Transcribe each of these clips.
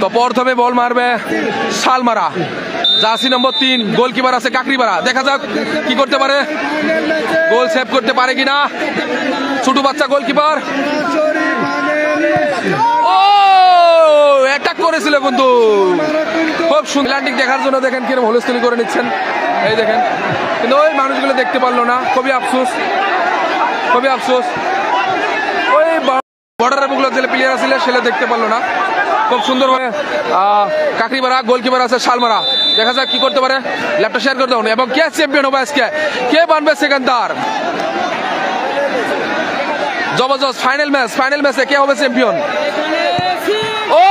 তো প্রথমে বল মারবে শালমারা, জার্সি নম্বর 3, গোলকিপার আছে কাকরিপাড়া। দেখা যাক কি করতে পারে, গোল সেভ করতে পারে কিনা ছোট বাচ্চা গোলকিপার। ও অ্যাটাক করেছিল কিন্তু খুব সুন্দর দেখার জন্য দেখেন কিরকম হলস্থলি করে নিচ্ছেন, এই দেখেন। কিন্তু ওই মানুষগুলো দেখতে পারলো না, খুবই আফসোস, খুবই আফসোস। ওই বর্ডারের বুকলো যে প্লেয়ার ছিল সেটা দেখতে পারলো না। খুব সুন্দরভাবে কাকরিপাড়া, গোলকিপার আছে শালমারা। দেখা যাক কি করতে পারে, ল্যাপটপ শেয়ার করে দেবেন। এবং কে চ্যাম্পিয়ন হবে আজকে, কে বানবে সেকেন্ডার? জবরদস্ত ফাইনাল ম্যাচ, ফাইনাল ম্যাচে কে হবে চ্যাম্পিয়ন? ও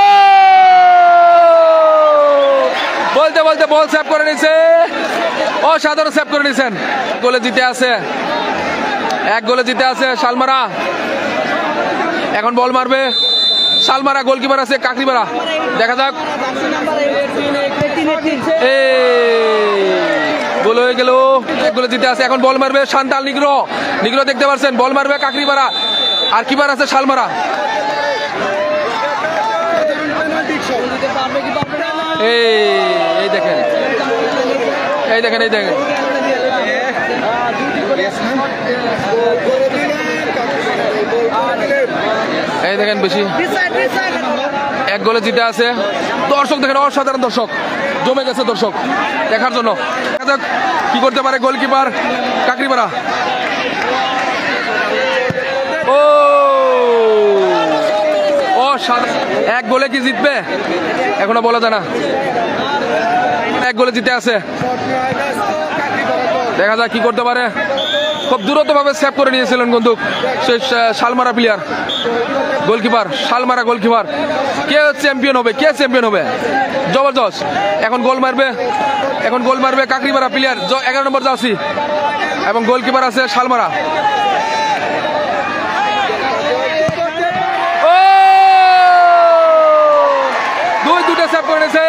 বলতে বলতে বল সেভ করে নিছে, অসাধারণ সেভ করে নিছেন। গোলে জিতে আছে, 1 গোলে জিতে আছে শালমারা। এখন বল মারবে শালমারা, গোলকিপার আছে কাকরিপাড়া। দেখা যাক, গোল হয়ে গেল, 1 গোলে জিতে আছে। এখন বল মারবে শান্তাল নিগ্রো, নিগ্রো দেখতে পাচ্ছেন, বল মারবে কাকরিপাড়া, আর কিপার আছে শালমারা। এই দেখেন, এই দেখেন, এই দেখেন, এই দেখেন, বেশি 1 গোলে জিতে আছে। দর্শক দেখেন, অসাধারণ দর্শক জমে গেছে, দর্শক দেখার জন্য। কি করতে পারে গোলকিপার কাকরিপাড়া? ও অসাধারণ, 1 গোলে কি জিতবে এখনো বলা যায় না। 1 গোলে জিতে আছে, দেখা যাক কি করতে পারে। খুব দ্রুত ভাবে সেভ করে নিয়েছিলেন কিন্তু সেই শালমারা প্লেয়ার, গোলকিপার শালমারা গোলকিপার। কে চ্যাম্পিয়ন হবে, কে চ্যাম্পিয়ন হবে? জবরদস্ত। এখন গোল মারবে, এখন গোল মারবে কাকরিপাড়া প্লেয়ার 11 নম্বর জার্সি, এবং গোলকিপার আছে শালমারা। ও 2-2 সেভ করে নিয়েছে,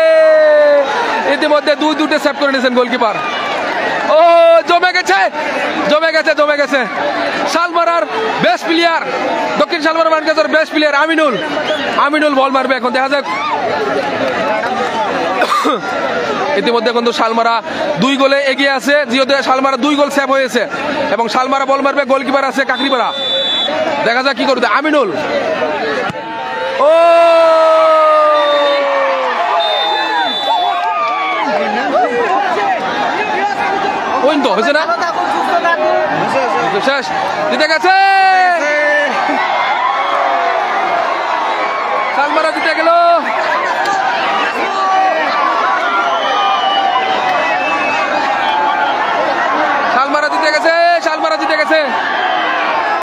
ইতিমধ্যে 2-2 সেভ করে নিয়েছেন গোলকিপার। ও জমে গেছে, জমে গেছে, জমে গেছে। শালমারার বেস্ট প্লেয়ার, দক্ষিণ শালমারা মার্কেজের বেস্ট প্লেয়ার আমিনুল, আমিনুল বল মারবে। এখন দেখা যাক, ইতিমধ্যে কিন্তু শালমারা 2 গোলে এগিয়ে আছে, যেহেতু শালমারা 2 গোল সেভ হয়েছে, এবং শালমারা বল মারবে, গোলকিপার আছে কাকরিপাড়া। দেখা যাক কি করবে আমিনুল। ও ওই তো হয়েছে না, শেষ জিতে গেছে।